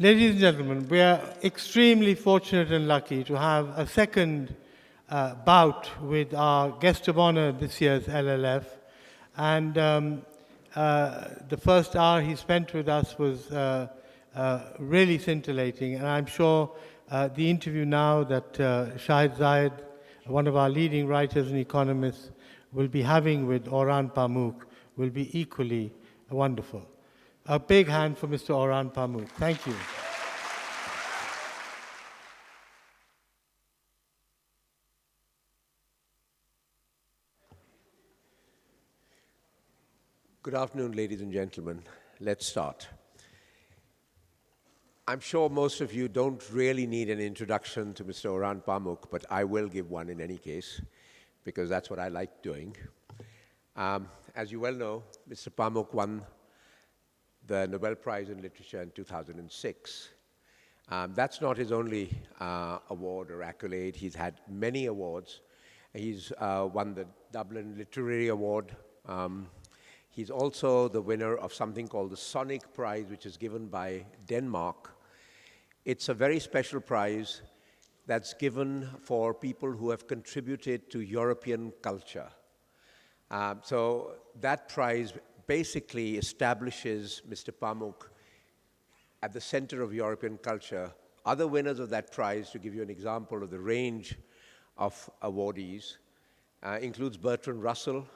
Ladies and gentlemen, we are extremely fortunate and lucky to have a second bout with our guest of honor this year's LLF. And the first hour he spent with us was really scintillating. And I'm sure the interview now that Shahid Zahid, one of our leading writers and economists, will be having with Orhan Pamuk will be equally wonderful. A big hand for Mr. Orhan Pamuk. Thank you. Good afternoon, ladies and gentlemen. Let's start. I'm sure most of you don't really need an introduction to Mr. Orhan Pamuk, but I will give one in any case, because that's what I like doing. As you well know, Mr. Pamuk won the Nobel Prize in Literature in 2006. That's not his only award or accolade. He's had many awards. He's won the Dublin Literary Award. He's also the winner of something called the Sonic Prize, which is given by Denmark. It's a very special prize that's given for people who have contributed to European culture. So that prize basically establishes Mr. Pamuk at the center of European culture. Other winners of that prize, to give you an example of the range of awardees, includes Bertrand Russell.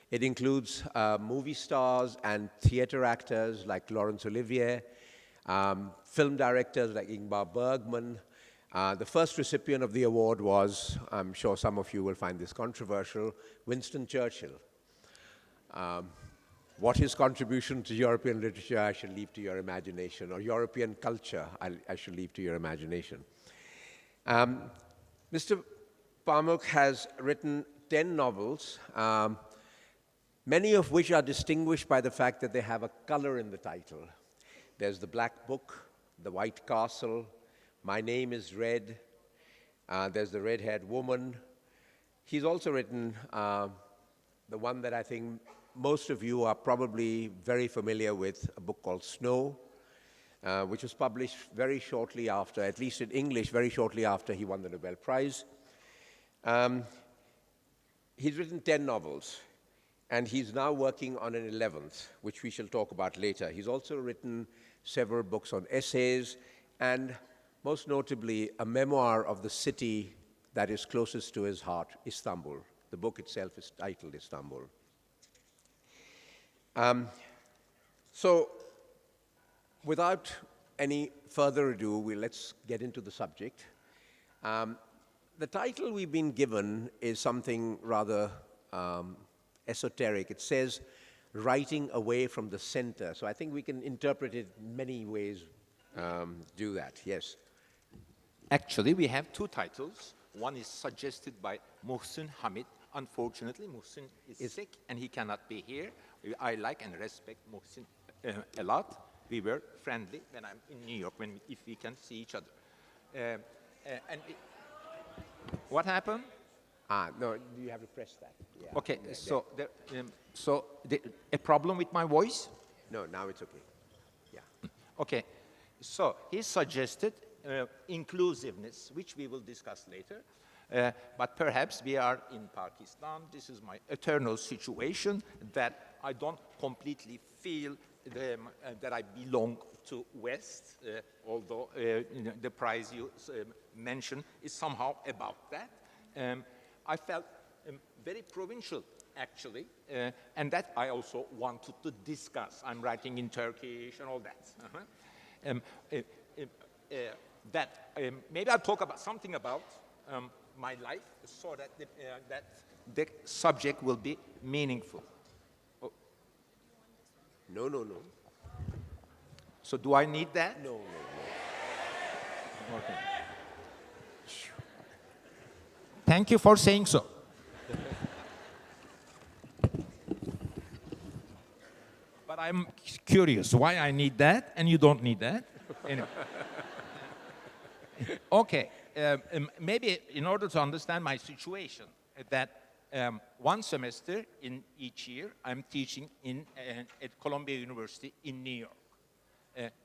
It includes movie stars and theater actors like Laurence Olivier, film directors like Ingmar Bergman. The first recipient of the award was, I'm sure some of you will find this controversial, Winston Churchill. What his contribution to European literature, I shall leave to your imagination, or European culture, I shall leave to your imagination. Mr. Pamuk has written 10 novels, many of which are distinguished by the fact that they have a color in the title. There's The Black Book, The White Castle, My Name is Red, there's The Red-Haired Woman. He's also written the one that I think most of you are probably very familiar with, a book called Snow, which was published very shortly after, at least in English, very shortly after he won the Nobel Prize. He's written 10 novels, and he's now working on an 11th, which we shall talk about later. He's also written several books on essays, and most notably, a memoir of the city that is closest to his heart, Istanbul. The book itself is titled Istanbul. So, without any further ado, let's get into the subject. The title we've been given is something rather esoteric. It says, Writing Away from the Center. So I think we can interpret it many ways, do that, yes. Actually, we have two titles. One is suggested by Mohsin Hamid. Unfortunately, Mohsin is sick and he cannot be here. I like and respect Mohsin a lot. We were friendly when I'm in New York, if we can see each other. What happened? No, you have to press that. Yeah. Okay, so a problem with my voice? No, now it's okay. Yeah. Okay, so he suggested inclusiveness, which we will discuss later. But perhaps we are in Pakistan. This is my eternal situation that I don't completely feel that I belong to West, although the prize you mentioned is somehow about that. I felt very provincial, actually, and that I also wanted to discuss. I'm writing in Turkish and all that. Maybe I'll talk about something about my life so that the subject will be meaningful. Oh. No. So do I need that? No. Okay. Thank you for saying so. But I'm curious why I need that and you don't need that. Anyway. Okay. Maybe in order to understand my situation, that one semester in each year, I'm teaching at Columbia University in New York.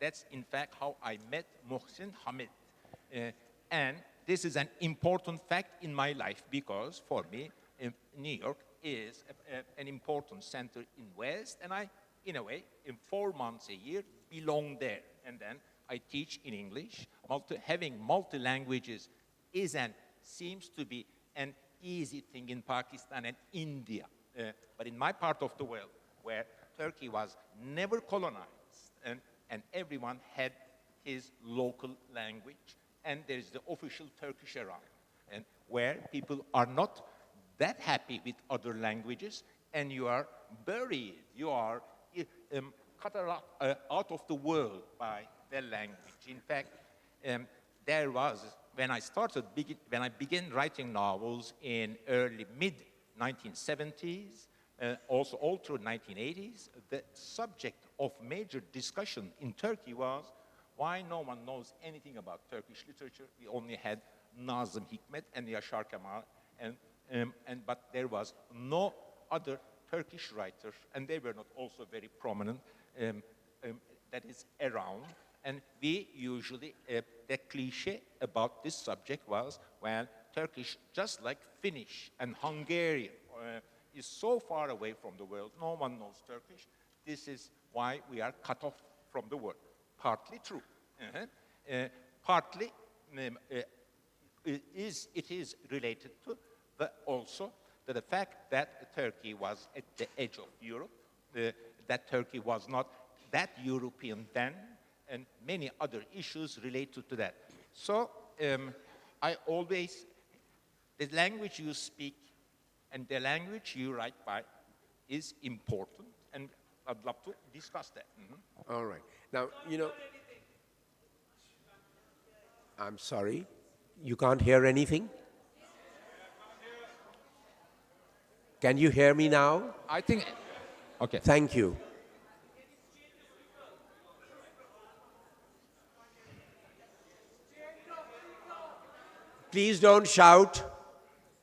That's in fact how I met Mohsin Hamid. And this is an important fact in my life because for me, New York is an important center in West, and I, in a way, in 4 months a year, belong there. And then I teach in English. Having multi-languages seems to be an easy thing in Pakistan and India. But in my part of the world, where Turkey was never colonized, and everyone had his local language, and there's the official Turkish around, and where people are not that happy with other languages, and you are buried, you are cut out of the world by their language. In fact, there was, when I began writing novels in mid-1970s, also all through 1980s, the subject of major discussion in Turkey was why no one knows anything about Turkish literature. We only had Nazım Hikmet and Yaşar Kemal, but there was no other Turkish writer, and they were not also very prominent, that is around. And we usually, the cliche about this subject was, well, Turkish, just like Finnish and Hungarian, is so far away from the world, no one knows Turkish. This is why we are cut off from the world. Partly true. Partly it is related to also the fact that Turkey was at the edge of Europe, that Turkey was not that European then, and many other issues related to that. So I always, the language you speak and the language you write by is important, and I'd love to discuss that. Mm-hmm. All right. Now, you know, I'm sorry, you can't hear anything? Can you hear me now? I think, okay. Thank you. Please don't shout.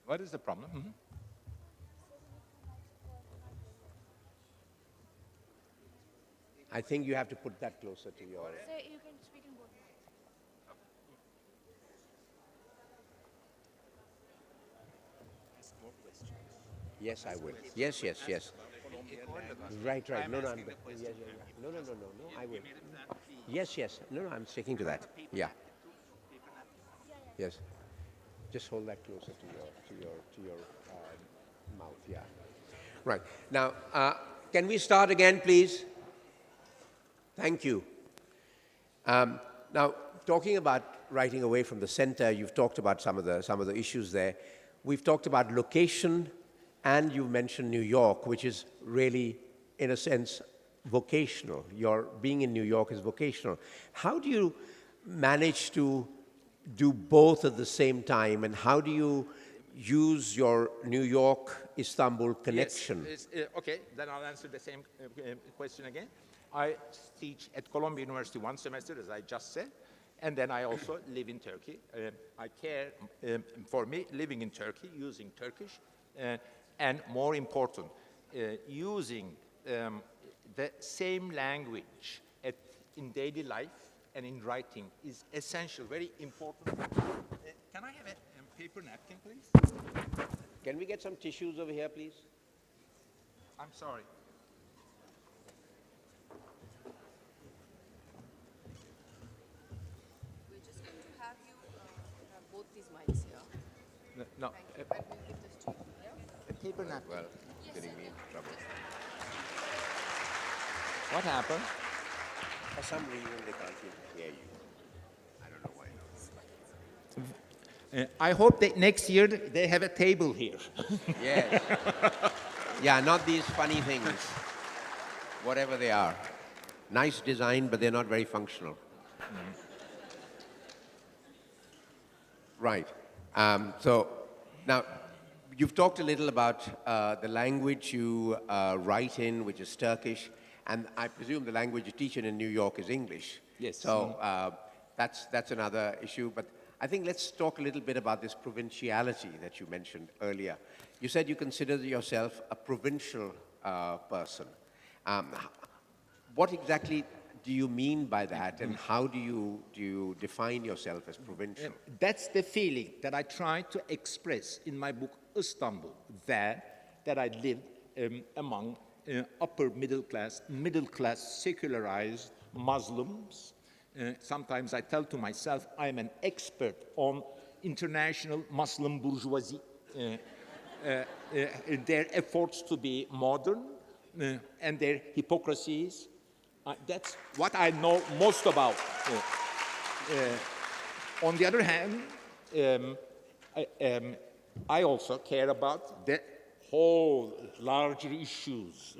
What is the problem? Mm-hmm. I think you have to put that closer to your... Sir, you can speak in both mics. Yes, I will. Yes, yes, yes. Right, right. No, no, I'm, no, I will. Yes, yes. No, no, I'm sticking to that. Yeah. Yes. Just hold that closer to your mouth. Yeah. Right. Now, can we start again, please? Thank you. Now, talking about writing away from the center, you've talked about some of the issues there. We've talked about location, and you mentioned New York, which is really, in a sense, vocational. Your being in New York is vocational. How do you manage to do both at the same time, and how do you use your New York-Istanbul connection? Yes, okay, then I'll answer the same question again. I teach at Columbia University 1 semester, as I just said, and then I also live in Turkey. I care, for me, living in Turkey, using Turkish, and more important, using the same language in daily life and in writing is essential, very important. Can I have a paper napkin, please? Can we get some tissues over here, please? I'm sorry. We're just going to have you have both these mics here. No, Thank you. And we'll give this to you. Yeah? a paper napkin. Well, getting me in trouble. What happened? For some reason, they can't even hear you. I don't know why. I hope that next year they have a table here. Yes. Yeah, not these funny things. Whatever they are. Nice design, but they're not very functional. Right. So now, you've talked a little about the language you write in, which is Turkish, and I presume the language you teach in New York is English. Yes. So that's another issue. But I think let's talk a little bit about this provinciality that you mentioned earlier. You said you consider yourself a provincial person. What exactly do you mean by that, and how do you define yourself as provincial? That's the feeling that I try to express in my book, Istanbul, that I lived among upper middle class, secularized Muslims. Sometimes I tell to myself I'm an expert on international Muslim bourgeoisie, their efforts to be modern, and their hypocrisies. That's what I know most about. On the other hand, I also care about the whole larger issues.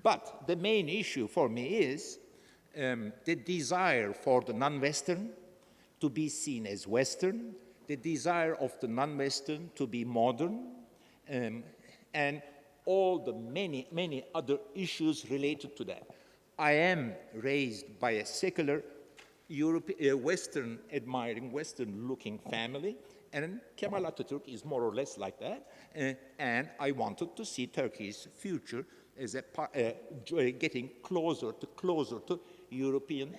But the main issue for me is the desire for the non-Western to be seen as Western, the desire of the non-Western to be modern, and all the many other issues related to that. I am raised by a secular Western admiring, Western looking family, and Kemal Atatürk is more or less like that, and I wanted to see Turkey's future as getting closer to European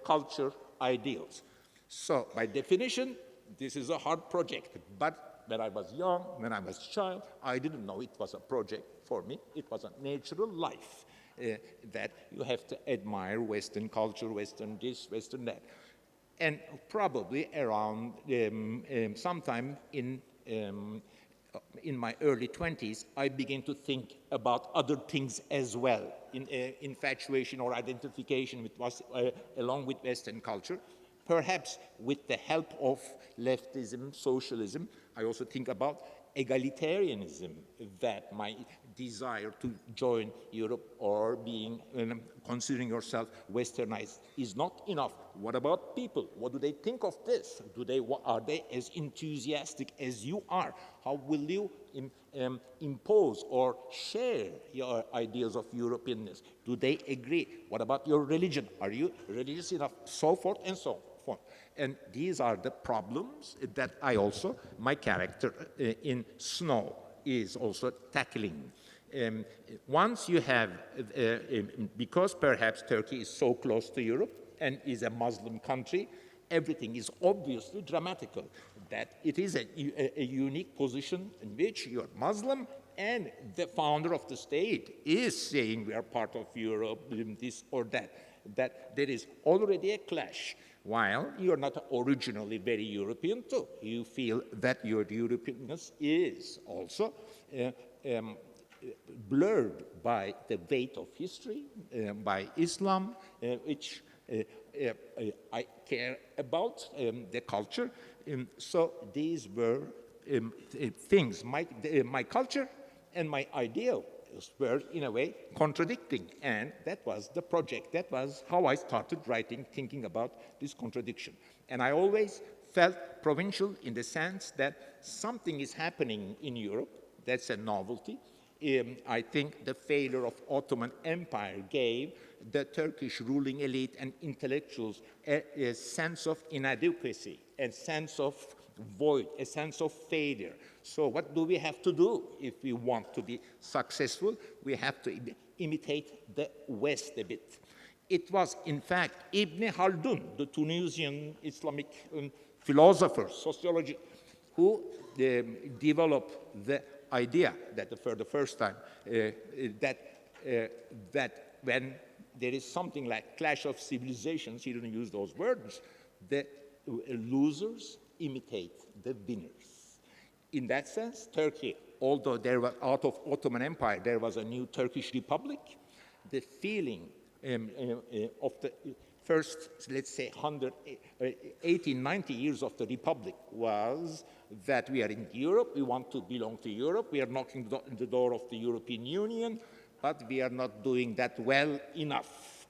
culture ideals. So by definition, this is a hard project, but when I was young, when I was a child, I didn't know it was a project for me. It was a natural life that you have to admire Western culture, Western this, Western that. And probably around sometime in my early 20s, I began to think about other things as well, in infatuation or identification along with Western culture. Perhaps with the help of leftism, socialism, I also think about egalitarianism, that my desire to join Europe or considering yourself westernized is not enough. What about people? What do they think of this? Are they as enthusiastic as you are? How will you impose or share your ideas of Europeanness? Do they agree? What about your religion? Are you religious enough? So forth and so forth. And these are the problems that my character in Snow is also tackling. Once you have, because perhaps Turkey is so close to Europe and is a Muslim country, everything is obviously dramatical. That it is a unique position in which you're Muslim and the founder of the state is saying we are part of Europe, this or that. That there is already a clash. While you're not originally very European too. You feel that your Europeanness is also blurred by the weight of history, by Islam, which I care about, the culture. So these were things. My culture and my ideal were, in a way, contradicting. And that was the project. That was how I started writing, thinking about this contradiction. And I always felt provincial in the sense that something is happening in Europe. That's a novelty. I think the failure of Ottoman Empire gave the Turkish ruling elite and intellectuals a sense of inadequacy, a sense of void, a sense of failure. So what do we have to do if we want to be successful? We have to imitate the West a bit. It was, in fact, Ibn Khaldun, the Tunisian Islamic philosopher, sociologist, who developed the idea that for the first time that when there is something like clash of civilizations, he didn't use those words, the losers imitate the winners. In that sense, Turkey, although there was out of Ottoman Empire, there was a new Turkish Republic, the feeling of the first, let's say, 80, 90 years of the Republic was that we are in Europe, we want to belong to Europe, we are knocking on the door of the European Union, but we are not doing that well enough.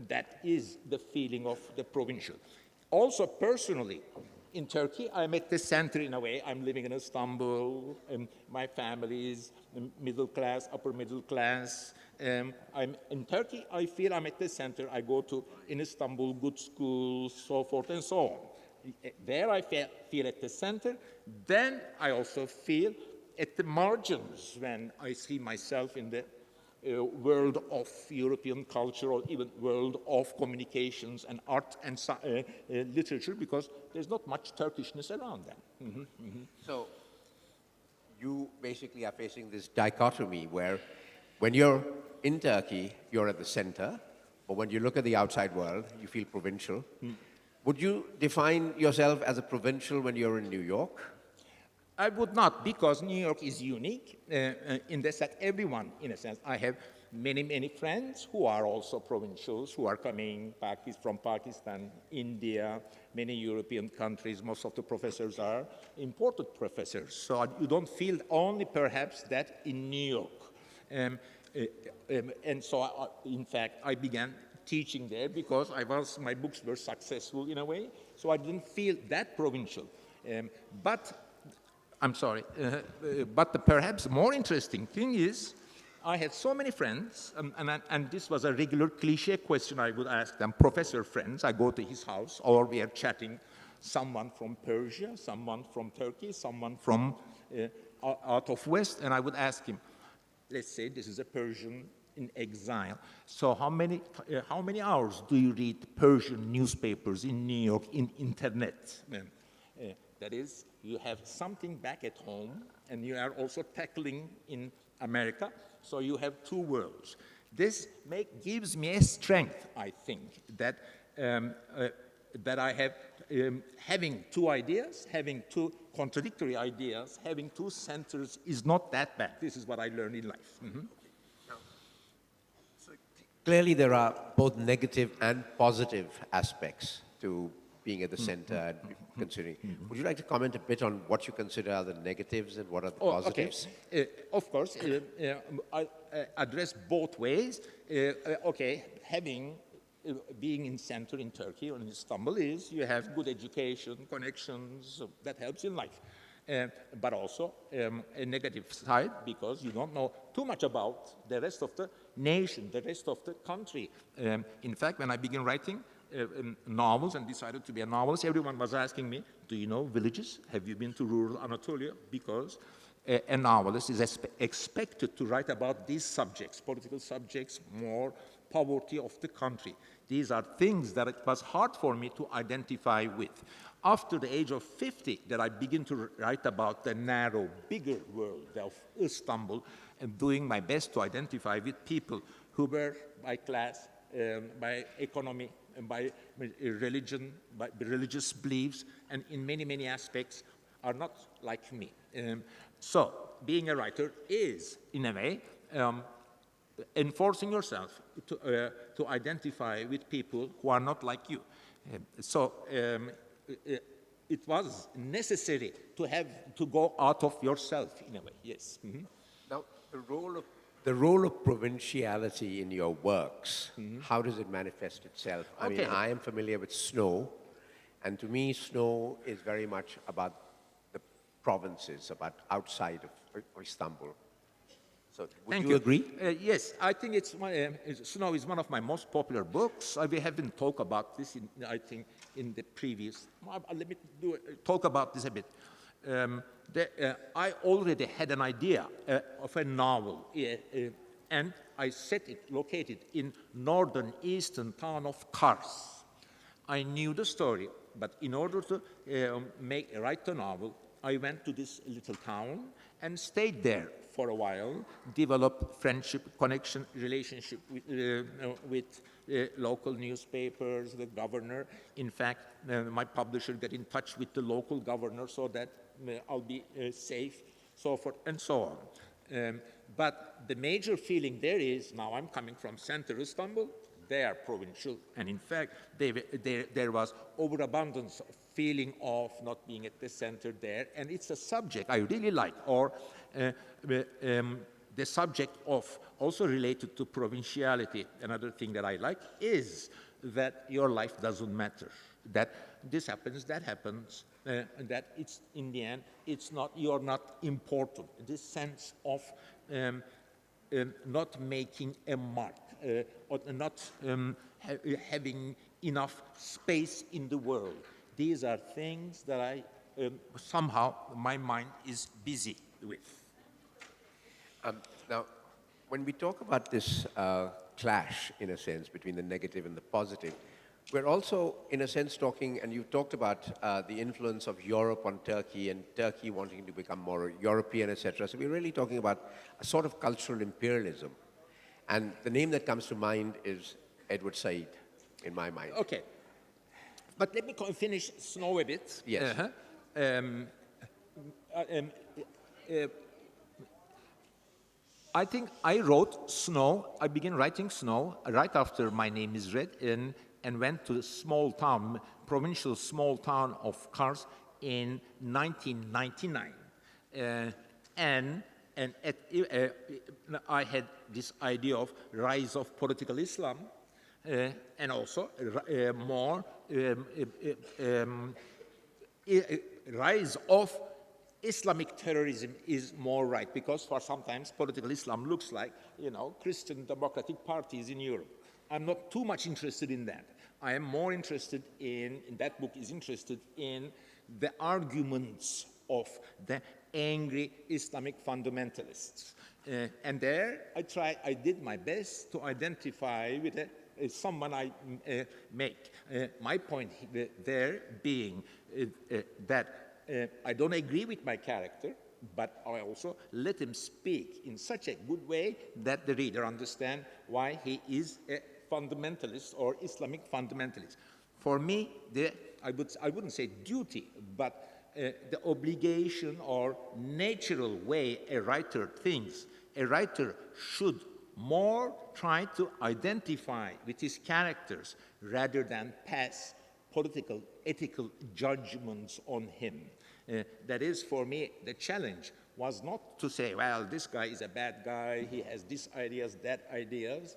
That is the feeling of the provincial. Also, personally, in Turkey, I'm at the center in a way. I'm living in Istanbul, and my family is middle class, upper middle class. I'm in Turkey, I feel I'm at the center. I go to, in Istanbul, good schools, so forth and so on. There I feel at the center. Then I also feel at the margins when I see myself in the world of European culture or even world of communications and art and literature, because there's not much Turkishness around them. So you basically are facing this dichotomy where when you're in Turkey, you're at the center, but when you look at the outside world, you feel provincial. Would you define yourself as a provincial when you're in New York? I would not, because New York is unique in the that everyone, in a sense, I have many, many friends who are also provincials, who are coming from Pakistan, India, many European countries. Most of the professors are imported professors. So you don't feel only perhaps that in New York. And so, in fact, I began teaching there because my books were successful in a way, so I didn't feel that provincial. But the perhaps more interesting thing is I had so many friends, and this was a regular cliche question I would ask them, professor friends. I go to his house, or we are chatting, someone from Persia, someone from Turkey, someone from out of West, and I would ask him, let's say this is a Persian in exile. So how many hours do you read Persian newspapers in New York, in internet? That is, you have something back at home, and you are also tackling in America, so you have two worlds. This gives me a strength, I think, that I have, having two ideas, having two contradictory ideas, having two centers is not that bad. This is what I learned in life. Clearly, there are both negative and positive aspects to being at the center and considering. Would you like to comment a bit on what you consider are the negatives and what are the positives? Okay. Of course, I address both ways. Being in center in Turkey or in Istanbul is you have good education, connections, that helps in life. But also a negative side, because you don't know too much about the rest of the nation, the rest of the country. In fact, when I began writing novels and decided to be a novelist, everyone was asking me, do you know villages? Have you been to rural Anatolia? Because a novelist is expected to write about these subjects, political subjects, more poverty of the country. These are things that it was hard for me to identify with. After the age of 50, that I begin to write about the narrow, bigger world of Istanbul, and doing my best to identify with people who were by class, by economy, and by religion, by religious beliefs, and in many, many aspects are not like me. So being a writer is, in a way, enforcing yourself to identify with people who are not like you. It was necessary to go out of yourself, in a way, yes. Now, the role of provinciality in your works, how does it manifest itself? I mean, I am familiar with Snow, and to me, Snow is very much about the provinces, about outside of Istanbul. So, would you agree? Yes, I think Snow is one of my most popular books. We haven't talked about this, in the previous. Let me talk about this a bit. I already had an idea of a novel, and I set it located in northern eastern town of Kars. I knew the story, but in order to write the novel, I went to this little town and stayed there for a while, developed friendship, connection, relationship with local newspapers, the governor. In fact, my publisher got in touch with the local governor so that I'll be safe, so forth and so on. But the major feeling there is, now I'm coming from center Istanbul, they are provincial, and in fact, there was overabundance of feeling of not being at the center there, and it's a subject I really like, or the subject of, also related to provinciality, another thing that I like is that your life doesn't matter, that this happens, that happens, that it's, in the end, you're not important. This sense of not making a mark, or not having enough space in the world. These are things that somehow my mind is busy with. Now, when we talk about this clash, in a sense, between the negative and the positive, we're also, in a sense, talking, and you talked about the influence of Europe on Turkey and Turkey wanting to become more European, etc. So we're really talking about a sort of cultural imperialism. And the name that comes to mind is Edward Said, in my mind. Okay. But let me finish Snow a bit. Yes. I think I wrote Snow, I began writing Snow right after My Name is Red and went to a small town, provincial small town of Kars in 1999. And I had this idea of rise of political Islam and also more rise of Islamic terrorism is more right, because for sometimes political Islam looks like, Christian democratic parties in Europe. I'm not too much interested in that. I am more interested in that book is interested in the arguments of the angry Islamic fundamentalists. And there I did my best to identify with someone I make. My point there being that I don't agree with my character, but I also let him speak in such a good way that the reader understands why he is a fundamentalist or Islamic fundamentalist. For me, I wouldn't say duty, but the obligation or natural way a writer thinks. A writer should more try to identify with his characters rather than pass political, ethical judgments on him. That is, for me, the challenge was not to say, well, this guy is a bad guy, he has these ideas, that ideas,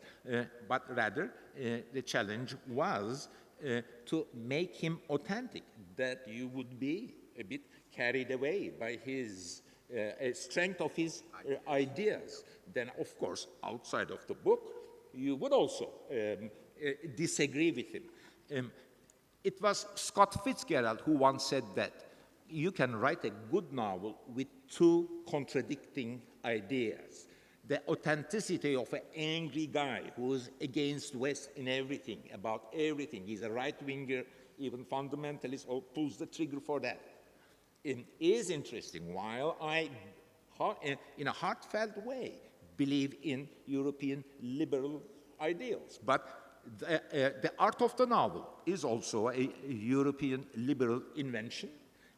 but rather the challenge was to make him authentic, that you would be a bit carried away by his strength of his ideas. Then, of course, outside of the book, you would also disagree with him. It was Scott Fitzgerald who once said that you can write a good novel with two contradicting ideas. The authenticity of an angry guy who's against West in everything, about everything. He's a right-winger, even fundamentalist, or pulls the trigger for that. It is interesting, while I, in a heartfelt way, believe in European liberal ideals. But the art of the novel is also a European liberal invention,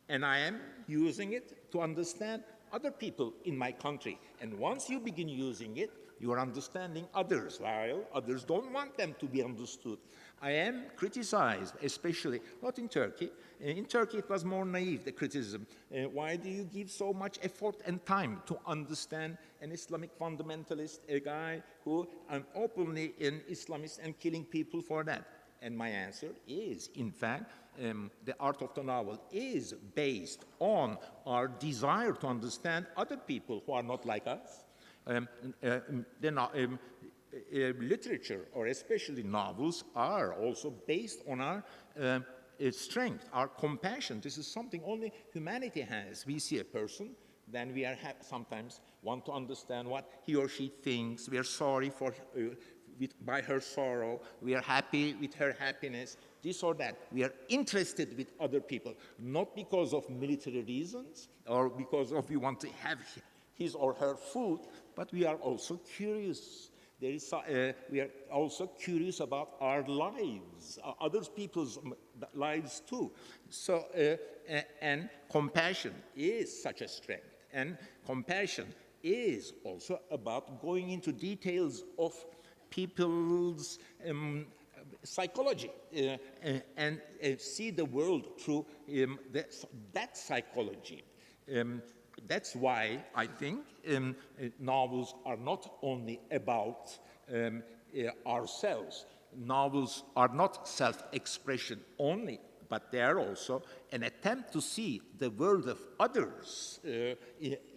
and I am using it to understand other people in my country. And once you begin using it, you are understanding others, while others don't want them to be understood. I am criticized, especially, not in Turkey. In Turkey, it was more naive, the criticism. Why do you give so much effort and time to understand an Islamic fundamentalist, a guy who is openly an Islamist and killing people for that? And my answer is, in fact, the art of the novel is based on our desire to understand other people who are not like us. Literature, or especially novels, are also based on our strength, our compassion. This is something only humanity has. We see a person, then we are sometimes want to understand what he or she thinks. We are sorry for by her sorrow. We are happy with her happiness, this or that. We are interested with other people, not because of military reasons or because of we want to have his or her food, but we are also curious. We are also curious about our lives, other people's lives too. So, and compassion is such a strength. And compassion is also about going into details of people's psychology and see the world through that psychology. That's why I think novels are not only about ourselves. Novels are not self-expression only, but they are also an attempt to see the world of others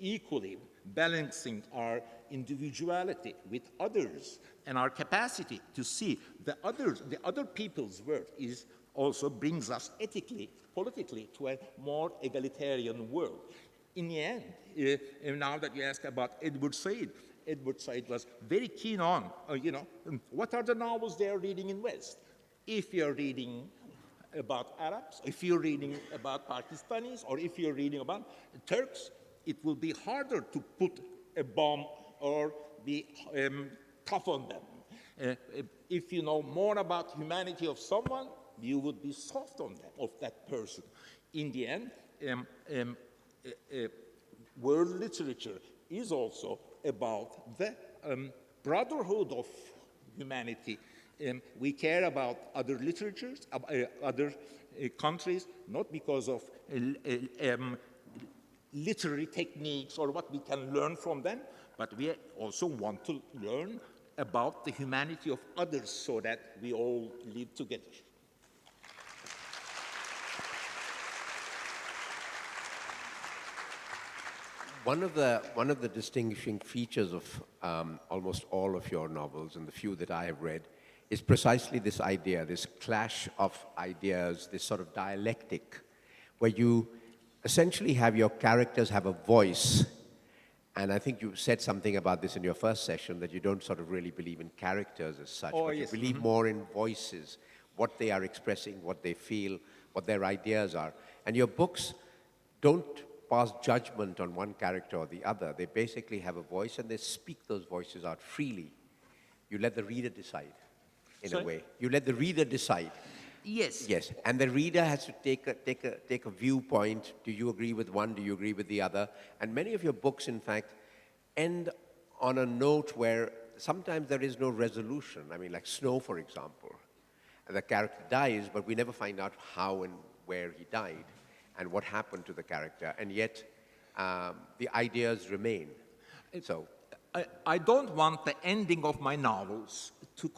equally, balancing our individuality with others and our capacity to see the other people's world is also brings us ethically, politically to a more egalitarian world. In the end, now that you ask about Edward Said, Edward Said was very keen on, what are the novels they are reading in West? If you're reading about Arabs, if you're reading about Pakistanis, or if you're reading about Turks, it will be harder to put a bomb or be tough on them. If you know more about humanity of someone, you would be soft on them, of that person. In the end, world literature is also about the brotherhood of humanity. We care about other literatures, other countries, not because of literary techniques or what we can learn from them, but we also want to learn about the humanity of others so that we all live together. One of the distinguishing features of almost all of your novels, and the few that I have read, is precisely this idea, this clash of ideas, this sort of dialectic, where you essentially have your characters have a voice. And I think you said something about this in your first session, that you don't sort of really believe in characters as such, but yes. you believe more in voices, what they are expressing, what they feel, what their ideas are. And your books don't pass judgment on one character or the other. They basically have a voice and they speak those voices out freely. You let the reader decide, in a way. You let the reader decide. Yes. Yes, and the reader has to take a viewpoint. Do you agree with one? Do you agree with the other? And many of your books, in fact, end on a note where sometimes there is no resolution. I mean, like Snow, for example. The character dies, but we never find out how and where he died and what happened to the character. And yet, the ideas remain. So, I don't want the ending of my novels to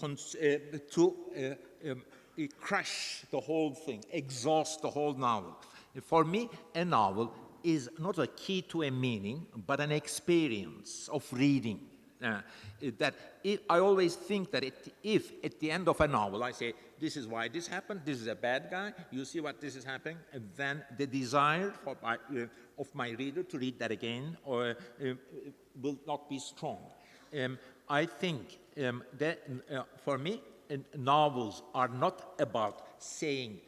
crush the whole thing, exhaust the whole novel. For me, a novel is not a key to a meaning, but an experience of reading. I always think that if at the end of a novel I say, this is why this happened, this is a bad guy, you see what this is happening, and then the desire of my reader to read that again will not be strong. I think that for me, novels are not about saying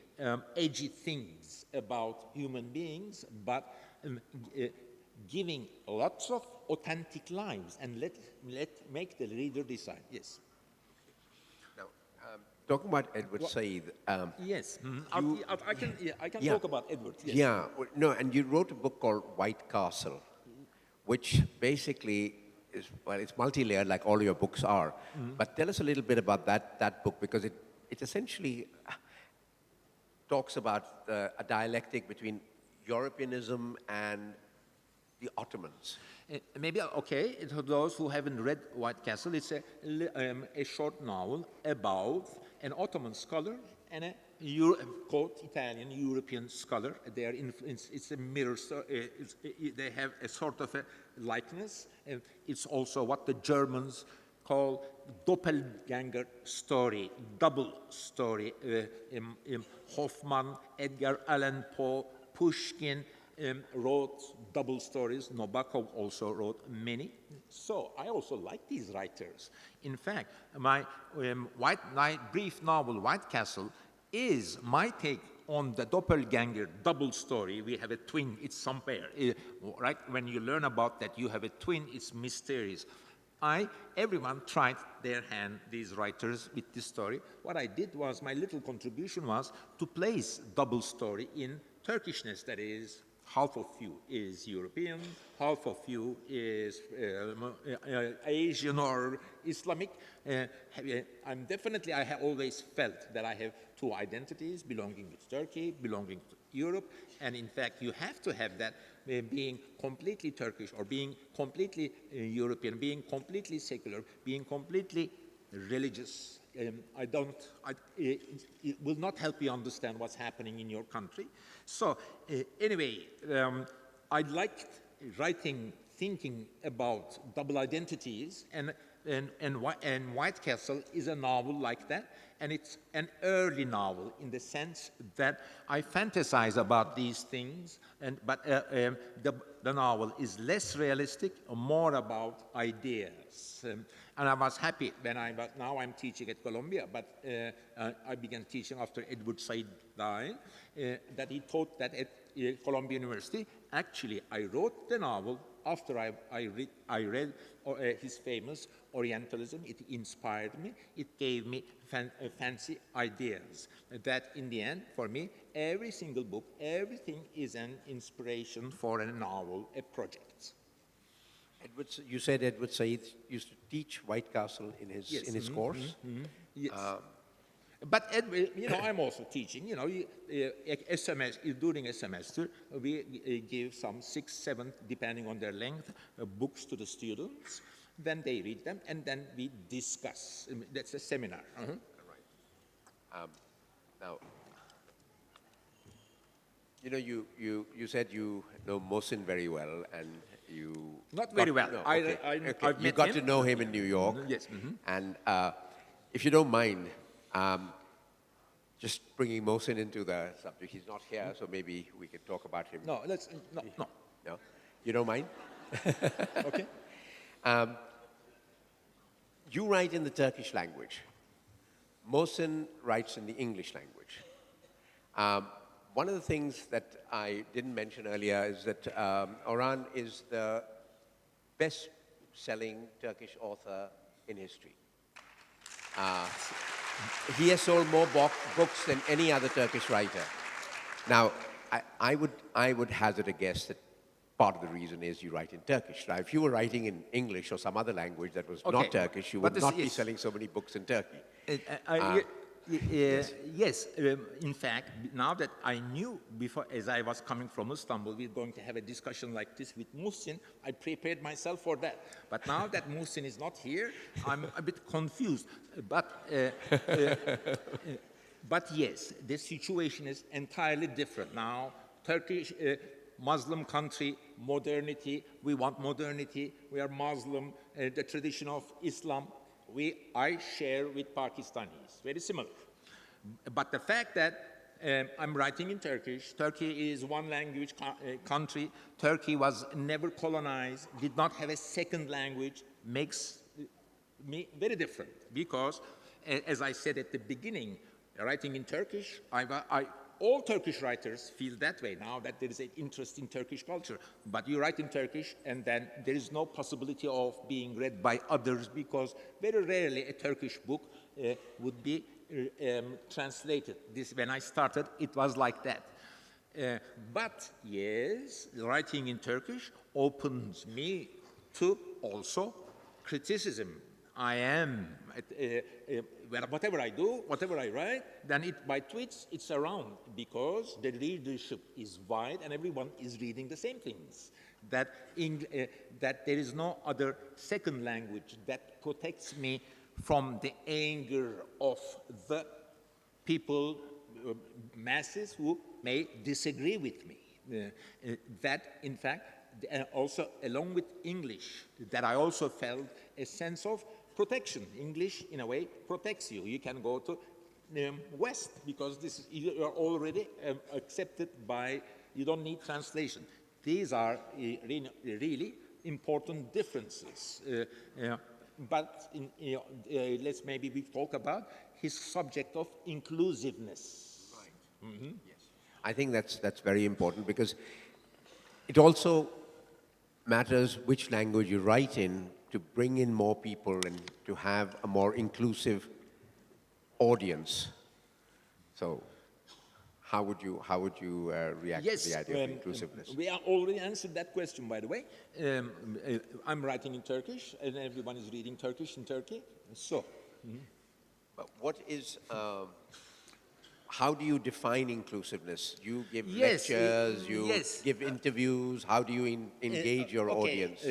edgy things about human beings, but giving lots of authentic lives and let make the reader decide. Yes. now, talking about Edward Said. Yes. I can talk about Edward. Yes. Yeah, no, and you wrote a book called White Castle, which basically is, well, it's multi-layered like all your books are. But tell us a little bit about that book, because it essentially talks about a dialectic between Europeanism and the Ottomans. Maybe, okay, to those who haven't read White Castle, it's a short novel about an Ottoman scholar and a quote Italian European scholar. They are it's a mirror. They have a sort of a likeness. It's also what the Germans call doppelganger story, double story. Hoffmann, Edgar Allan Poe, Pushkin wrote double stories. Nabokov also wrote many. So I also like these writers. In fact, my brief novel, White Castle, is my take on the doppelganger double story. We have a twin, it's somewhere. Right? When you learn about that, you have a twin, it's mysterious. Everyone tried their hand, these writers, with this story. What I did was, my little contribution was to place double story in Turkishness, that is, half of you is European, half of you is Asian or Islamic. I have always felt that I have two identities, belonging to Turkey, belonging to Europe, and in fact you have to have that, being completely Turkish or being completely European, being completely secular, being completely religious. It will not help you understand what's happening in your country. So anyway, I liked writing, thinking about double identities, and and White Castle is a novel like that, and it's an early novel in the sense that I fantasize about these things, but the novel is less realistic, more about ideas. And I was happy when now I'm teaching at Columbia, but I began teaching after Edward Said died, that he taught that at Columbia University. Actually, I wrote the novel after I read his famous Orientalism. It inspired me. It gave me fancy ideas. That in the end, for me, every single book, everything is an inspiration for a novel, a project. You said Edward Said used to teach White Castle in his course. Yes. But I'm also teaching. During a semester, we give some 6, 7, depending on their length, books to the students. Then they read them, and then we discuss. That's a seminar. Right. Now, you said you know Mohsin very well, and you not very well. No, Okay. Okay. You got to know him in New York. Yes. And if you don't mind, just bringing Mohsin into the subject. He's not here, so maybe we could talk about him. No. No? You don't mind? Okay. You write in the Turkish language. Mohsin writes in the English language. One of the things that I didn't mention earlier is that Orhan is the best-selling Turkish author in history. He has sold more books than any other Turkish writer. Now, I would hazard a guess that part of the reason is you write in Turkish. Now, if you were writing in English or some other language that was not Turkish, you would not be selling so many books in Turkey. Yes. In fact, now that I knew before, as I was coming from Istanbul, we're going to have a discussion like this with Mohsin, I prepared myself for that. But now that Mohsin is not here, I'm a bit confused. But yes, the situation is entirely different. Now, Turkish, Muslim country, modernity, we want modernity, we are Muslim, the tradition of Islam, I share with Pakistanis, very similar. But the fact that I'm writing in Turkish, Turkey is one language country, Turkey was never colonized, did not have a second language, makes me very different. Because, as I said at the beginning, writing in Turkish, all Turkish writers feel that way now that there is an interest in Turkish culture. But you write in Turkish, and then there is no possibility of being read by others because very rarely a Turkish book would be translated. When I started, it was like that. But yes, writing in Turkish opens me to also criticism. I am, whatever I do, whatever I write, then by tweets, it's around because the readership is wide and everyone is reading the same things. That there is no other second language that protects me from the anger of the people, masses who may disagree with me. That, in fact, also along with English, that I also felt a sense of protection. English, in a way, protects you. You can go to West because you are already accepted by, you don't need translation. These are really important differences. But let's maybe we talk about his subject of inclusiveness. Right. Mm-hmm. Yes. I think that's very important because it also matters which language you write in to bring in more people and to have a more inclusive audience. So, how would you react to the idea of inclusiveness? We have already answered that question, by the way. I'm writing in Turkish, and everyone is reading Turkish in Turkey. So, but what is? How do you define inclusiveness? You give lectures, you give interviews. How do you engage your audience?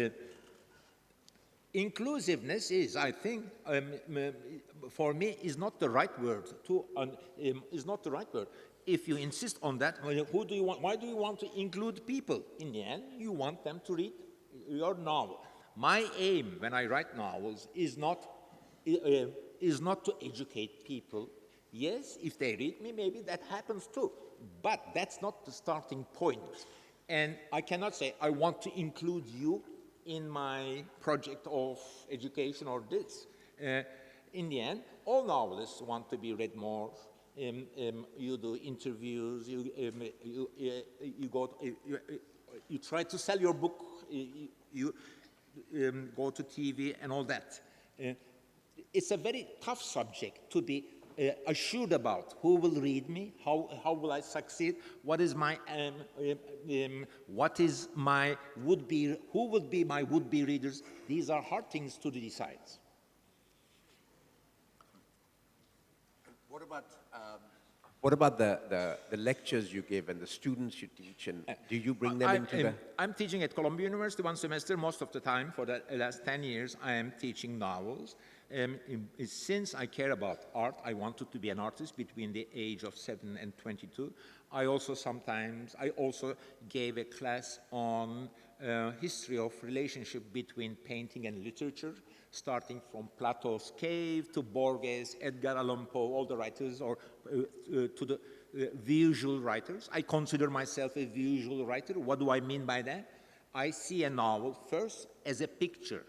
Inclusiveness is, I think, for me, is not the right word. Is not the right word. If you insist on that, who do you want? Why do you want to include people? In the end, you want them to read your novel. My aim when I write novels is not to educate people. Yes, if they read me, maybe that happens too. But that's not the starting point. And I cannot say, I want to include you in my project of education or this. In the end, all novelists want to be read more. You do interviews, you try to sell your book, you go to TV and all that. It's a very tough subject to be assured about. Who will read me? How will I succeed? What is my who will be my would-be readers? These are hard things to decide. What about the lectures you give and the students you teach, and do you bring them into the... I'm teaching at Columbia University one semester. Most of the time, for the last 10 years, I am teaching novels. Since I care about art, I wanted to be an artist between the age of 7 and 22. I also gave a class on history of relationship between painting and literature, starting from Plato's Cave to Borges, Edgar Allan Poe, all the writers, or to the visual writers. I consider myself a visual writer. What do I mean by that? I see a novel first as a picture.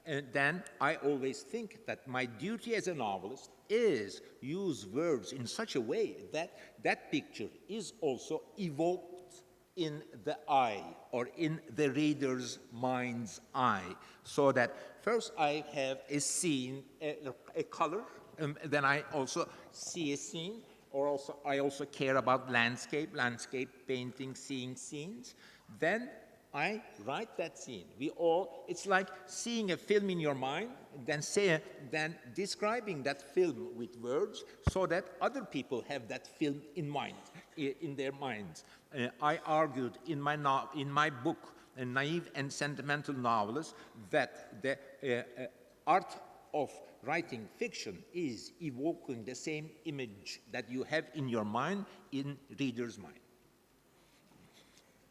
And then I always think that my duty as a novelist is use words in such a way that that picture is also evoked in the eye or in the reader's mind's eye. So that first I have a scene, a color, then I also see a scene, or I also care about landscape painting, seeing scenes. Then I write that scene. It's like seeing a film in your mind, then describing that film with words so that other people have that film in their minds. I argued in my book, A Naive and Sentimental Novelist, that the art of writing fiction is evoking the same image that you have in your mind, in reader's mind.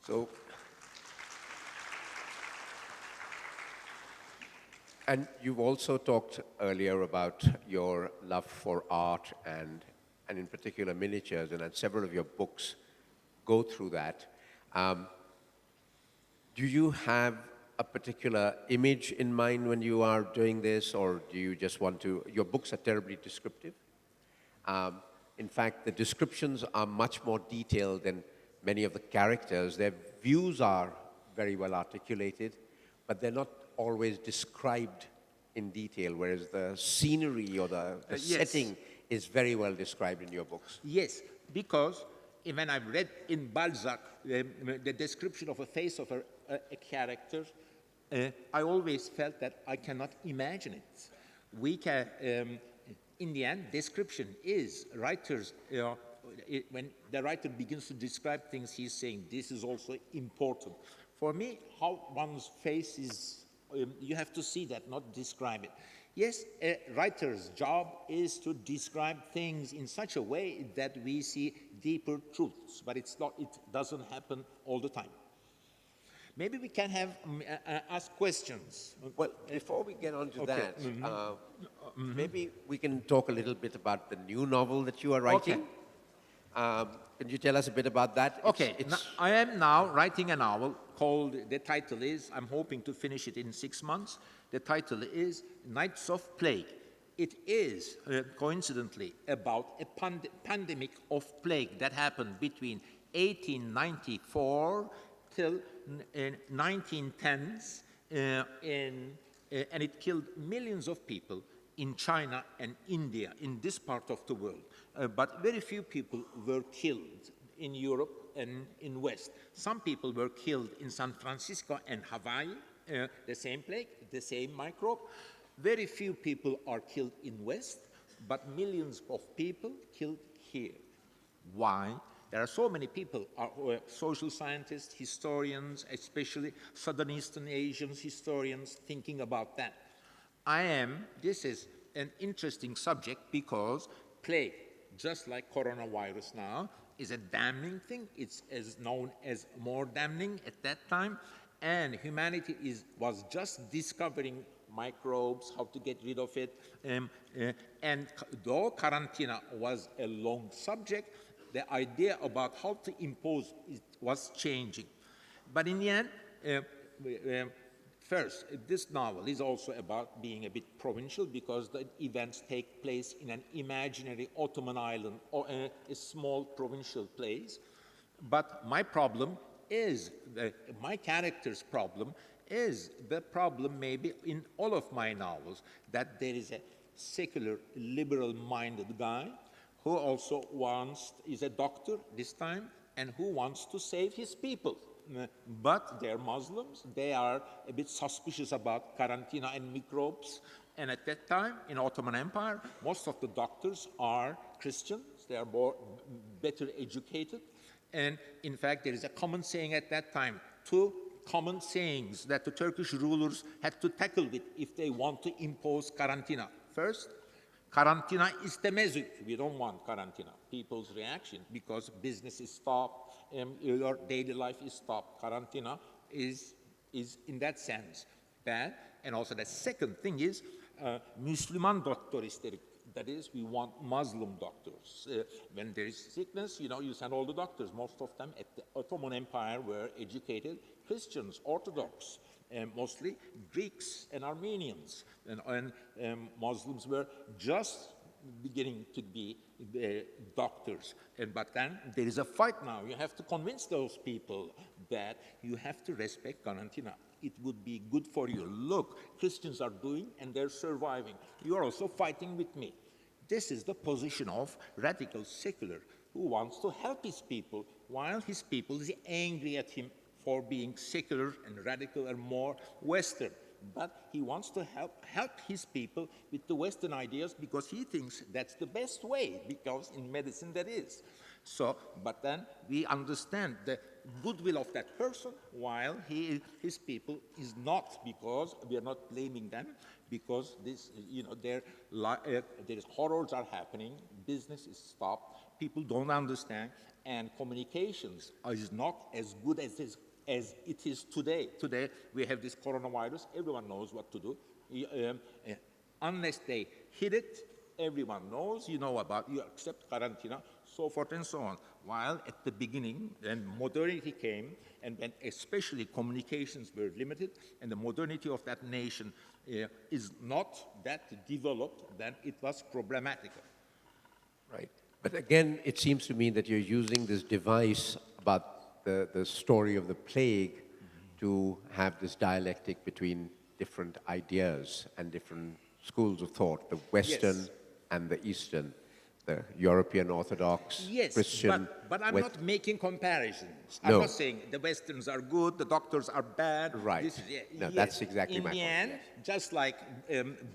So, and you've also talked earlier about your love for art and in particular miniatures, and several of your books go through that. Do you have a particular image in mind when you are doing this, or do you just want to... Your books are terribly descriptive. In fact, the descriptions are much more detailed than many of the characters. Their views are very well articulated, but they're not always described in detail, whereas the scenery or the setting is very well described in your books. Yes, because when I've read in Balzac the description of a face of a character, I always felt that I cannot imagine it. We can, in the end, description is writers. When the writer begins to describe things, he's saying this is also important. For me, how one's face is, you have to see that, not describe it. Yes, a writer's job is to describe things in such a way that we see deeper truths, but it doesn't happen all the time. Maybe we can have ask questions. Well, before we get on to that, maybe we can talk a little bit about the new novel that you are writing. Can you tell us a bit about that? I am now writing a novel called, the title is, I'm hoping to finish it in 6 months. The title is Nights of Plague. It is, coincidentally, about a pandemic of plague that happened between 1894 till 1910s, and it killed millions of people in China and India, in this part of the world. But very few people were killed in Europe and in West. Some people were killed in San Francisco and Hawaii, the same plague, the same microbe. Very few people are killed in West, but millions of people killed here. Why? There are so many people, social scientists, historians, especially Southern Eastern Asian historians, thinking about that. This is an interesting subject because plague, just like coronavirus now, is a damning thing. It's as known as more damning at that time. and humanity was just discovering microbes, how to get rid of it. And though quarantine was a long subject, the idea about how to impose it was changing. But in the end, first, this novel is also about being a bit provincial because the events take place in an imaginary Ottoman island or a small provincial place. But my problem is, my character's problem is the problem maybe in all of my novels, that there is a secular, liberal-minded guy who also is a doctor this time, and who wants to save his people. But they're Muslims, they are a bit suspicious about quarantine and microbes, and at that time, in Ottoman Empire, most of the doctors are Christians, they are better educated, and in fact, there is a common saying at that time, two common sayings that the Turkish rulers had to tackle with if they want to impose karantina. First, karantina istemezük. We don't want karantina. People's reaction, because business is stopped, your daily life is stopped. Karantina is in that sense bad. And also the second thing is, Müslüman doktor istedik. That is, we want Muslim doctors. When there is sickness, you send all the doctors. Most of them at the Ottoman Empire were educated Christians, Orthodox, mostly Greeks and Armenians. And Muslims were just beginning to be doctors. But then there is a fight now. You have to convince those people that you have to respect karantina. It would be good for you. Look, Christians are doing and they're surviving. You are also fighting with me. This is the position of radical secular who wants to help his people while his people is angry at him for being secular and radical and more Western. But he wants to help his people with the Western ideas because he thinks that's the best way, because in medicine that is. So, but then we understand the goodwill of that person while his people is not, because we are not blaming them, because this, their horrors are happening, business is stopped, people don't understand, and communications is not as good as it is today. Today, we have this coronavirus, everyone knows what to do. Unless they hit it, everyone knows, you accept karantina, so forth and so on. While at the beginning, when modernity came, and when especially communications were limited, and the modernity of that nation is not that developed, then it was problematical. Right. But again, it seems to me that you're using this device about the story of the plague to have this dialectic between different ideas and different schools of thought, the Western Yes. and the Eastern, the European Orthodox, Yes, Christian. but I'm not making comparisons. No. I'm not saying the Westerns are good, the doctors are bad. Right. No, that's exactly my In the point, end, yes. just like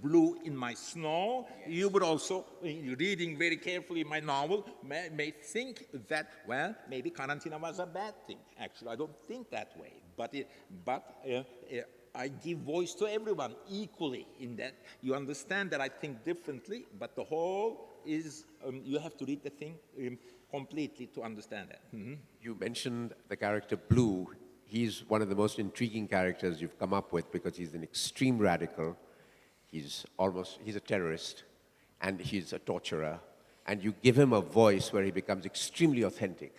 blue in my snow, you would also, reading very carefully my novel, may think that, well, maybe karantina was a bad thing. Actually, I don't think that way. But I give voice to everyone equally in that you understand that I think differently, but the whole is, you have to read the thing completely to understand that. Mm-hmm. You mentioned the character Blue. He's one of the most intriguing characters you've come up with because he's an extreme radical. He's a terrorist, and he's a torturer. And you give him a voice where he becomes extremely authentic.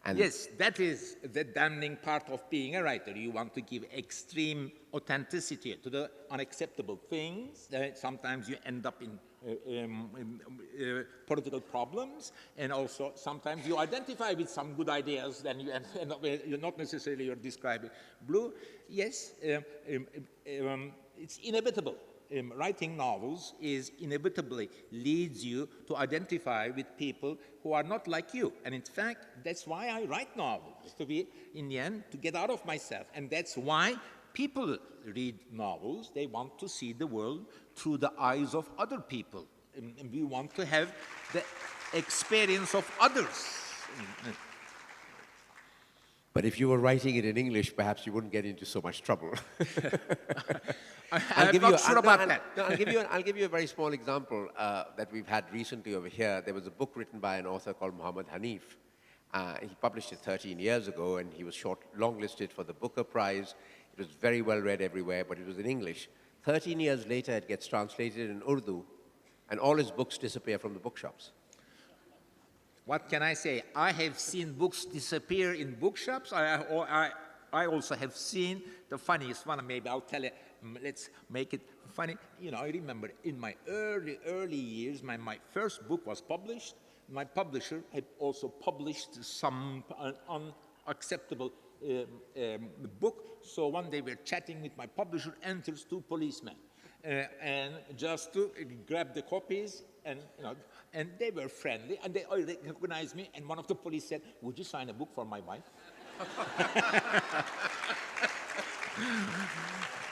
And Yes, that is the damning part of being a writer. You want to give extreme authenticity to the unacceptable things. Sometimes you end up in political problems, and also sometimes you identify with some good ideas, then you end up, you're not necessarily you're describing. Blue, yes, it's inevitable. Writing novels inevitably leads you to identify with people who are not like you. And in fact, that's why I write novels, to be, in the end, to get out of myself. And that's why people read novels. They want to see the world through the eyes of other people. And we want to have the experience of others. But if you were writing it in English, perhaps you wouldn't get into so much trouble. I'm not sure about that. No, I'll give you a very small example that we've had recently over here. There was a book written by an author called Muhammad Hanif, He published it 13 years ago, and he was longlisted for the Booker Prize. It was very well read everywhere, but it was in English. 13 years later, it gets translated in Urdu, and all his books disappear from the bookshops. What can I say? I have seen books disappear in bookshops. I also have seen the funniest one. Maybe I'll tell you, let's make it funny. You know, I remember in my early years, my first book was published. My publisher had also published some unacceptable book. So one day we're chatting with my publisher, enters two policemen. And just to grab the copies, and you know, and they were friendly, and they recognized me. And one of the police said, "Would you sign a book for my wife?"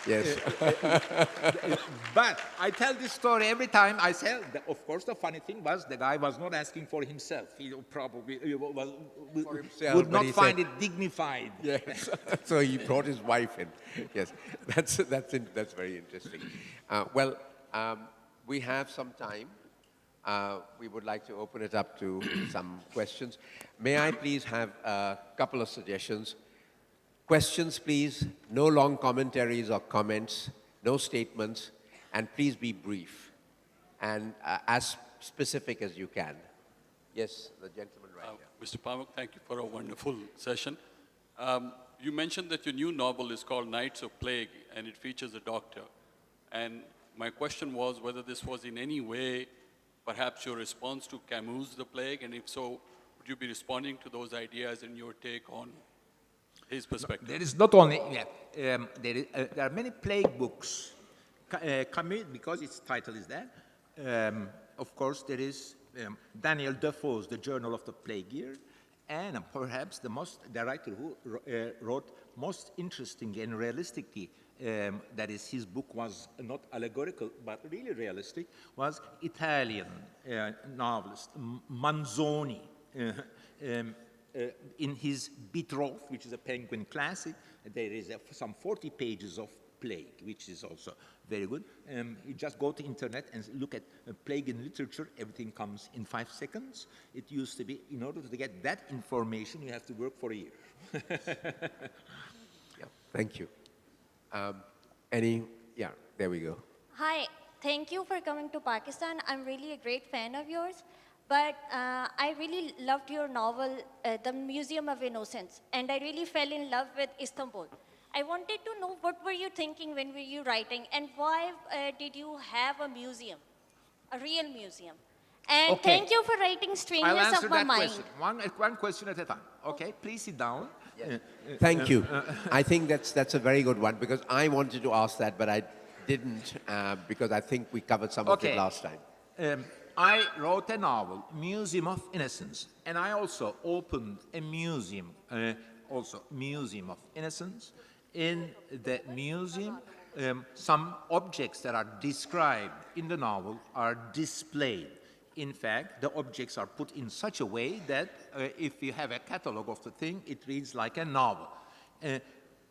Yes. But I tell this story every time. I say, of course, the funny thing was the guy was not asking for himself. He probably For himself, would but not he find said- it dignified. Yes. So he brought his wife in. Yes, that's very interesting. We have some time. We would like to open it up to some questions. May I please have a couple of suggestions? Questions, please. No long commentaries or comments. No statements. And please be brief and as specific as you can. Yes, the gentleman right here. Mr. Pamuk, thank you for a wonderful session. You mentioned that your new novel is called Nights of Plague, and it features a doctor. And my question was whether this was in any way perhaps your response to Camus' The Plague, and if so, would you be responding to those ideas in your take on his perspective? There is not only, there are many plague books. Camus, because its title is that. Of course, there is Daniel Defoe's The Journal of the Plague Year, and perhaps the writer who wrote most interesting and realistically, that is, his book was not allegorical, but really realistic, was Italian novelist Manzoni. In his Betrothed, which is a Penguin classic, there is some 40 pages of plague, which is also very good. You just go to internet and look at plague in literature. Everything comes in 5 seconds. It used to be, in order to get that information, you have to work for a year. Yeah, thank you. Yeah, there we go. Hi, thank you for coming to Pakistan. I'm really a great fan of yours. But I really loved your novel, The Museum of Innocence, and I really fell in love with Istanbul. I wanted to know what were you thinking when were you writing, and why did you have a museum, a real museum? And Okay. thank you for writing I'll Strangeness answer of My that Mind. question. One question at a time. Okay, please sit down. Thank you. I think that's a very good one, because I wanted to ask that, but I didn't, because I think we covered some of it last time. I wrote a novel, Museum of Innocence, and I also opened a museum, Museum of Innocence. In the museum, some objects that are described in the novel are displayed. In fact, the objects are put in such a way that if you have a catalog of the thing, it reads like a novel.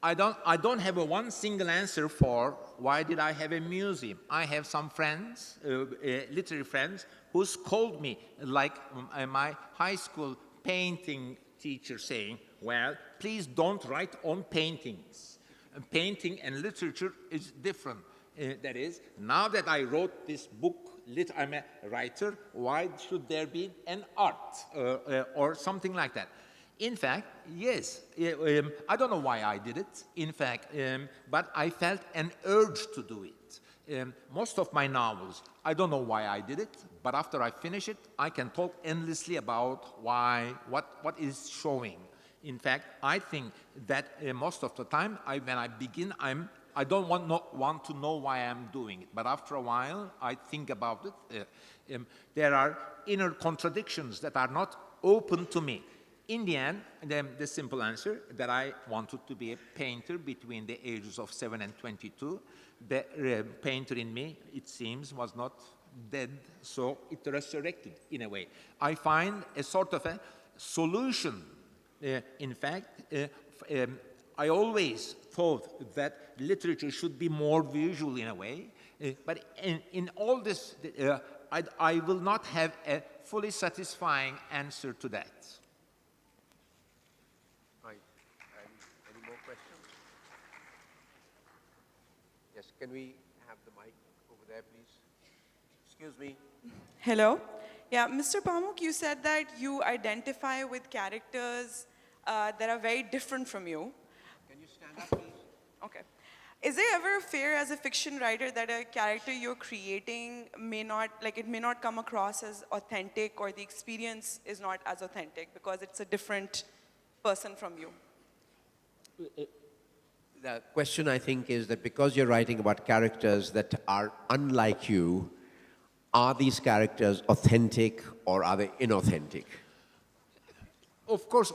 I don't have one single answer for why did I have a museum. I have some friends, literary friends, who scold me like my high school painting teacher saying, well, please don't write on paintings. Painting and literature is different. That is, now that I wrote this book, I'm a writer, why should there be an art or something like that? In fact, yes, I don't know why I did it, in fact, but I felt an urge to do it. Most of my novels, I don't know why I did it, but after I finish it, I can talk endlessly about why, what is showing. In fact, I think that most of the time, when I begin, I don't want to know why I'm doing it, but after a while, I think about it. There are inner contradictions that are not open to me. In the end, the simple answer that I wanted to be a painter between the ages of 7 and 22. The painter in me, it seems, was not dead, so it resurrected in a way. I find a sort of a solution. In fact, I always thought that literature should be more visual in a way, but in all this, I will not have a fully satisfying answer to that. Yes, can we have the mic over there, please? Excuse me. Hello. Yeah, Mr. Pamuk, you said that you identify with characters that are very different from you. Can you stand up, please? Okay. Is there ever a fear as a fiction writer that a character you're creating may not, like it may not come across as authentic, or the experience is not as authentic because it's a different person from you? The question, I think, is that because you're writing about characters that are unlike you, are these characters authentic or are they inauthentic? Of course,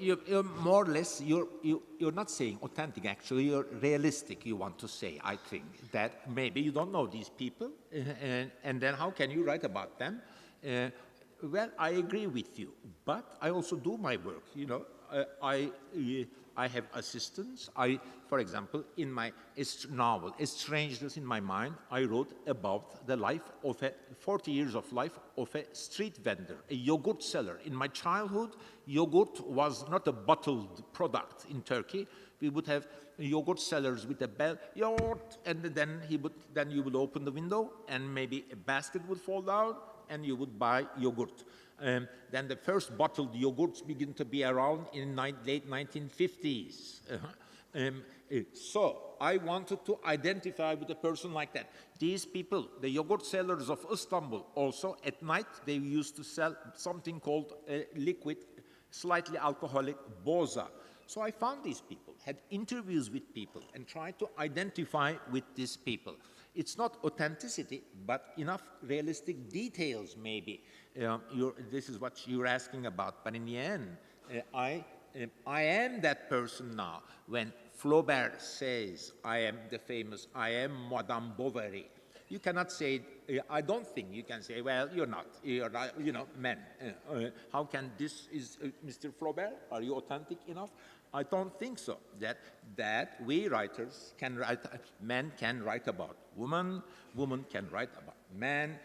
you're more or less, you're not saying authentic, actually, you're realistic, you want to say, I think, that maybe you don't know these people, and then how can you write about them? Well, I agree with you, but I also do my work, you know. I have assistants. For example, in my novel, Strangeness in My Mind, I wrote about the life of 40 years of life of a street vendor, a yogurt seller. In my childhood, yogurt was not a bottled product in Turkey. We would have yogurt sellers with a bell, yogurt, and then you would open the window, and maybe a basket would fall down, and you would buy yogurt. Then the first bottled yogurts begin to be around in late 1950s. So I wanted to identify with a person like that. These people, the yogurt sellers of Istanbul, also at night they used to sell something called liquid, slightly alcoholic boza. So I found these people, had interviews with people, and tried to identify with these people. It's not authenticity, but enough realistic details, maybe. This is what you're asking about. But in the end, I am that person now. When Flaubert says, I am Madame Bovary, you cannot say, I don't think you can say, well, you're not, you know, men. How can this is Mr. Flaubert? Are you authentic enough? I don't think so. That we writers can write, men can write about women, women can write about men,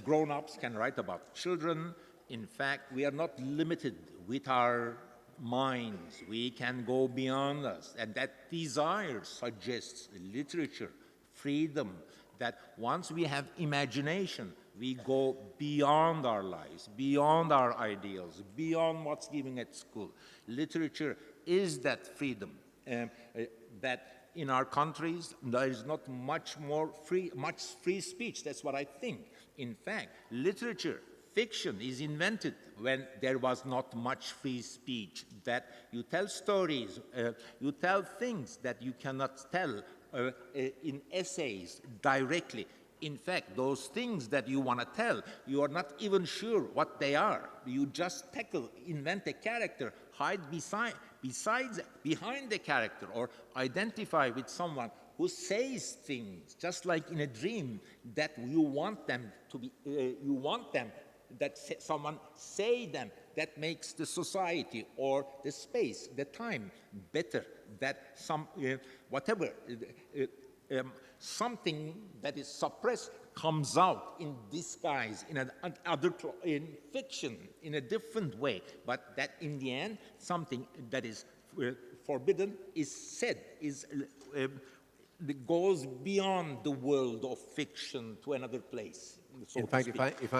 grown-ups can write about children. In fact, we are not limited with our minds. We can go beyond us. And that desire suggests literature, freedom, that once we have imagination, we go beyond our lives, beyond our ideals, beyond what's given at school. Literature is that freedom that in our countries there is not much free speech. That's what I think. In fact, literature, fiction is invented when there was not much free speech, that you tell stories, you tell things that you cannot tell in essays directly. In fact, those things that you want to tell, you are not even sure what they are. You just invent a character, hide behind the character, or identify with someone who says things, just like in a dream, that you want them to be, someone say them, that makes the society or the space, the time better, that something that is suppressed comes out in disguise, in fiction, in a different way, but that in the end, something that is forbidden is said, goes beyond the world of fiction to another place. So in fact, if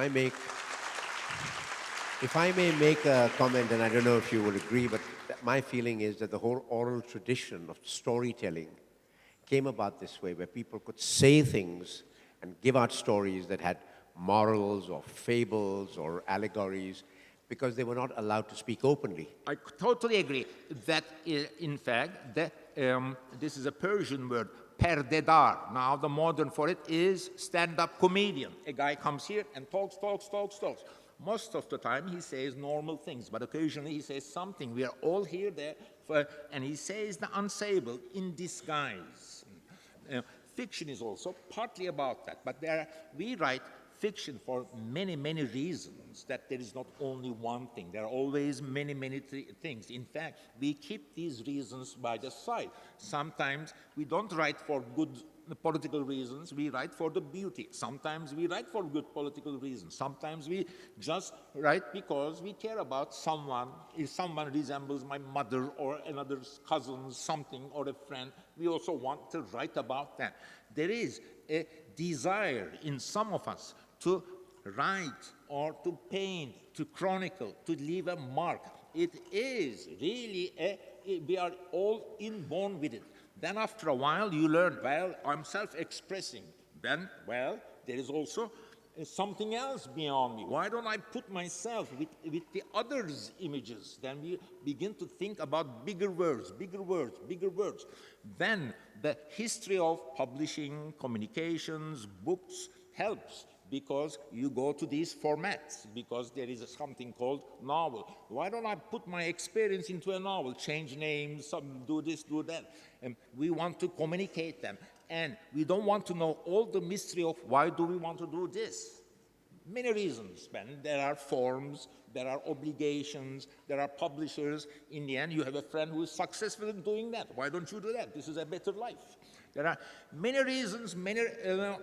I may make a comment, and I don't know if you will agree, but my feeling is that the whole oral tradition of storytelling came about this way, where people could say things and give out stories that had morals or fables or allegories, because they were not allowed to speak openly. I totally agree that, in fact, this is a Persian word, perdedar. Now the modern for it is stand-up comedian. A guy comes here and talks. Most of the time he says normal things, but occasionally he says something. We are all here, and he says the unsayable in disguise. Fiction is also partly about that, but we write fiction for many, many reasons, that there is not only one thing. There are always many, many things. In fact, we keep these reasons by the side. Sometimes we don't write for good the political reasons, we write for the beauty. Sometimes we write for good political reasons. Sometimes we just write because we care about someone. If someone resembles my mother or another cousin, something, or a friend, we also want to write about that. There is a desire in some of us to write or to paint, to chronicle, to leave a mark. It is really we are all inborn with it. Then after a while you learn, well, I'm self-expressing. Then, well, there is also something else beyond me. Why don't I put myself with the others' images? Then we begin to think about bigger words, bigger words, bigger words. Then the history of publishing, communications, books helps, because you go to these formats, because there is something called novel. Why don't I put my experience into a novel, change names, do this, do that? And we want to communicate them. And we don't want to know all the mystery of why do we want to do this. Many reasons, Ben. There are forms, there are obligations, there are publishers. In the end, you have a friend who is successful in doing that. Why don't you do that? This is a better life. There are many reasons, many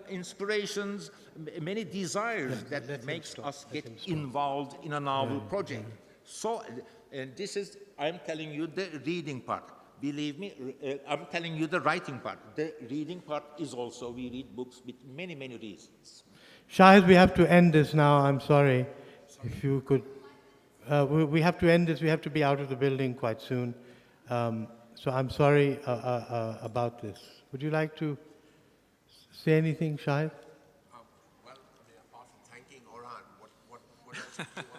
inspirations, many desires that makes us get involved in a novel project. So, and this is, I'm telling you the reading part. Believe me, I'm telling you the writing part. The reading part is also, we read books with many, many reasons. Shahid, we have to end this now. I'm sorry. If you could, we have to end this. We have to be out of the building quite soon. So I'm sorry about this. Would you like to say anything, Shahid? Well, I mean, apart from thanking Orhan, what else do you want